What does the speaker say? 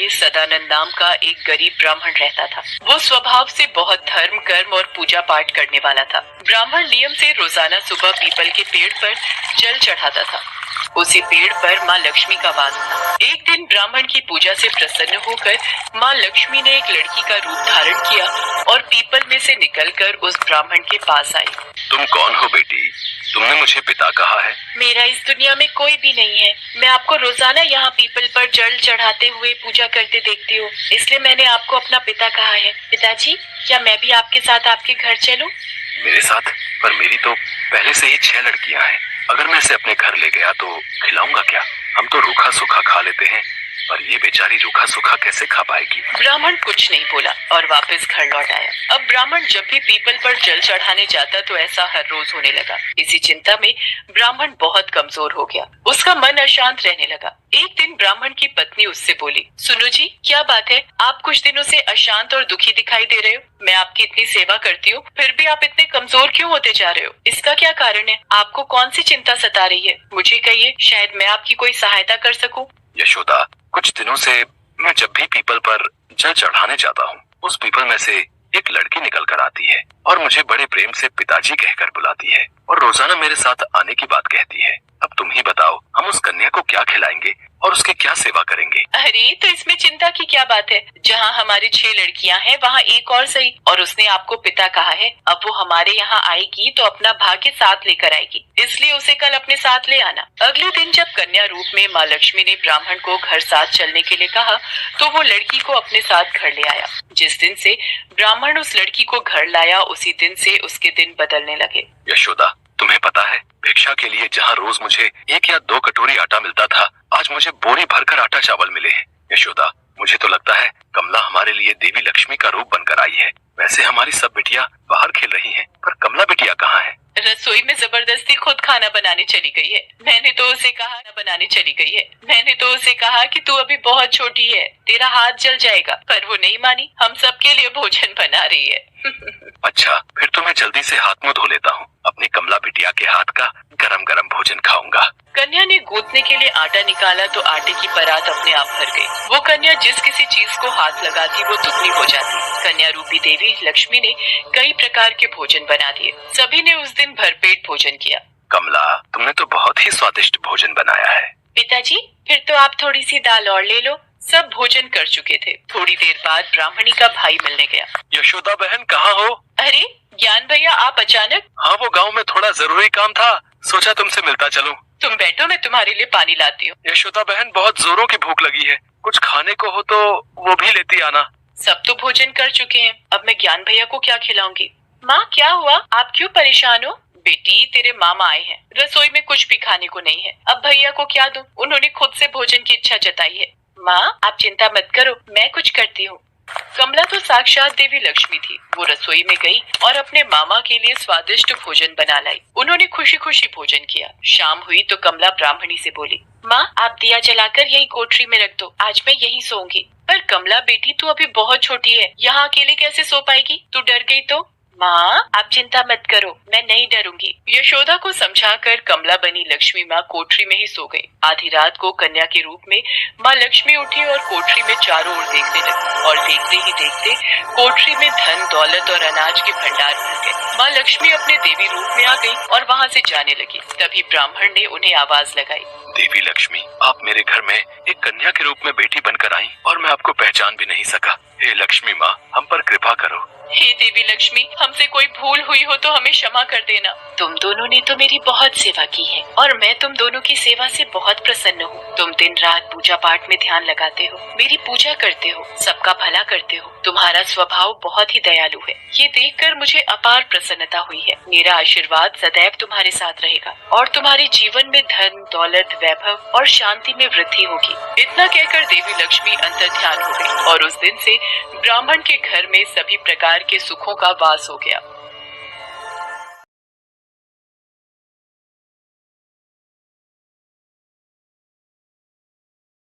में सदानंद नाम का एक गरीब ब्राह्मण रहता था। वो स्वभाव से बहुत धर्म, कर्म और पूजा पाठ करने वाला था। ब्राह्मण नियम से रोजाना सुबह पीपल के पेड़ पर जल चढ़ाता था। उसी पेड़ पर माँ लक्ष्मी का वास था। एक दिन ब्राह्मण की पूजा से प्रसन्न होकर माँ लक्ष्मी ने एक लड़की का रूप धारण किया और पीपल में से निकलकर उस ब्राह्मण के पास आई। तुम कौन हो बेटी? तुमने मुझे पिता कहा है। मेरा इस दुनिया में कोई भी नहीं है। मैं आपको रोजाना यहाँ पीपल पर जल चढ़ाते हुए पूजा करते देखती हूँ, इसलिए मैंने आपको अपना पिता कहा है। पिताजी, क्या मैं भी आपके साथ आपके घर चलूं? मेरे साथ? पर मेरी तो पहले से ही 6 लड़कियां हैं। अगर मैं इसे अपने घर ले गया तो खिलाऊंगा क्या? हम तो रूखा सूखा खा लेते हैं, पर ये बेचारी रूखा सूखा कैसे खा पाएगी? ब्राह्मण कुछ नहीं बोला और वापस घर लौट आया। अब ब्राह्मण जब भी पीपल पर जल चढ़ाने जाता तो ऐसा हर रोज होने लगा। इसी चिंता में ब्राह्मण बहुत कमजोर हो गया। उसका मन अशांत रहने लगा। एक दिन ब्राह्मण की पत्नी उससे बोली, सुनो जी, क्या बात है? आप कुछ दिनों से अशांत और दुखी दिखाई दे रहे हो। मैं आपकी इतनी सेवा करती हूँ, फिर भी आप इतने कमजोर क्यों होते जा रहे हो? इसका क्या कारण है? आपको कौन सी चिंता सता रही है? मुझे कहिए, शायद मैं आपकी कोई सहायता कर सकूं। यशोदा, कुछ दिनों से मैं जब भी पीपल पर जल चढ़ाने जाता हूँ, उस पीपल में से एक लड़की निकल कर आती है और मुझे बड़े प्रेम से पिताजी कहकर बुलाती है और रोजाना मेरे साथ आने की बात कहती है। अब तुम ही बताओ, हम उस कन्या को क्या खिलाएंगे और उसकी क्या सेवा करेंगे? अरे, तो इसमें चिंता की क्या बात है? जहाँ हमारी 6 लड़कियाँ हैं, वहाँ एक और सही। और उसने आपको पिता कहा है। अब वो हमारे यहाँ आएगी तो अपना भाग्य साथ लेकर आएगी, इसलिए उसे कल अपने साथ ले आना। अगले दिन जब कन्या रूप में माँ लक्ष्मी ने ब्राह्मण को घर साथ चलने के लिए कहा, तो वो लड़की को अपने साथ घर ले आया। जिस दिन से ब्राह्मण उस लड़की को घर लाया, उसी दिन से उसके दिन बदलने लगे। यशोदा, तुम्हें पता है, भिक्षा के लिए जहाँ रोज मुझे 1 या 2 कटोरी आटा मिलता था, आज मुझे बोरी भरकर आटा चावल मिले हैं। यशोदा, मुझे तो लगता है कमला हमारे लिए देवी लक्ष्मी का रूप बनकर आई है। वैसे हमारी सब बिटिया बाहर खेल रही हैं, पर कमला बिटिया कहाँ है? रसोई में जबरदस्ती खुद खाना बनाने चली गई है। मैंने तो उसे कहा कि तू अभी बहुत छोटी है, तेरा हाथ जल जाएगा, पर वो नहीं मानी। हम सबके लिए भोजन बना रही है। अच्छा, फिर तो मैं जल्दी से हाथ मुंह धो लेता हूँ। अपनी कमला बिटिया के हाथ का गरम गरम भोजन खाऊंगा। कन्या ने गूंथने के लिए आटा निकाला तो आटे की परात अपने आप भर गई। वो कन्या जिस किसी चीज को हाथ लगाती वो दुगनी हो जाती। कन्या रूपी देवी लक्ष्मी ने कई प्रकार के भोजन बना दिए। सभी ने उस दिन भरपेट भोजन किया। कमला, तुमने तो बहुत ही स्वादिष्ट भोजन बनाया है। पिताजी, फिर तो आप थोड़ी सी दाल और ले लो। सब भोजन कर चुके थे। थोड़ी देर बाद ब्राह्मणी का भाई मिलने गया। यशोदा बहन, कहाँ हो? अरे ज्ञान भैया, आप अचानक? हाँ, वो गाँव में थोड़ा जरूरी काम था, सोचा तुमसे मिलता चलूं। तुम बैठो, मैं तुम्हारे लिए पानी लाती हूँ। यशोदा बहन, बहुत जोरों की भूख लगी है, कुछ खाने को हो तो वो भी लेती आना। सब तो भोजन कर चुके हैं, अब मैं ज्ञान भैया को क्या खिलाऊंगी? माँ, क्या हुआ? आप क्यों परेशान हो? बेटी, तेरे मामा आए हैं, रसोई में कुछ भी खाने को नहीं है। अब भैया को क्या दूं? उन्होंने खुद से भोजन की इच्छा जताई है। माँ, आप चिंता मत करो, मैं कुछ करती हूँ। कमला तो साक्षात देवी लक्ष्मी थी। वो रसोई में गई और अपने मामा के लिए स्वादिष्ट भोजन बना लाई। उन्होंने खुशी खुशी भोजन किया। शाम हुई तो कमला ब्राह्मणी से बोली, माँ, आप दिया जलाकर यही कोठरी में रख दो, आज मैं यहीं सोऊंगी। पर कमला बेटी, तू अभी बहुत छोटी है, यहाँ अकेले कैसे सो पाएगी? तू डर गई तो? माँ, आप चिंता मत करो, मैं नहीं डरूंगी। यशोदा को समझाकर कमला बनी लक्ष्मी माँ कोठरी में ही सो गई। आधी रात को कन्या के रूप में माँ लक्ष्मी उठी और कोठरी में चारों ओर देखने लगी और देखते ही देखते कोठरी में धन, दौलत और अनाज के भंडार भर गए। माँ लक्ष्मी अपने देवी रूप में आ गई और वहाँ से जाने लगी। तभी ब्राह्मण ने उन्हें आवाज लगाई, देवी लक्ष्मी, आप मेरे घर में एक कन्या के रूप में बेटी बनकर आई और मैं आपको पहचान भी नहीं सका। हे लक्ष्मी माँ, हम पर कृपा करो। हे देवी लक्ष्मी, हमसे कोई भूल हुई हो तो हमें क्षमा कर देना। तुम दोनों ने तो मेरी बहुत सेवा की है और मैं तुम दोनों की सेवा से बहुत प्रसन्न हूँ। तुम दिन रात पूजा पाठ में ध्यान लगाते हो, मेरी पूजा करते हो, सबका भला करते हो। तुम्हारा स्वभाव बहुत ही दयालु है। ये देखकर मुझे अपार प्रसन्नता हुई है। मेरा आशीर्वाद सदैव तुम्हारे साथ रहेगा और तुम्हारे जीवन में धन, दौलत, वैभव और शांति में वृद्धि होगी। इतना कहकर देवी लक्ष्मी अंतर्ध्यान हो गई और उस दिन से ब्राह्मण के घर में सभी प्रकार के सुखों का वास हो गया।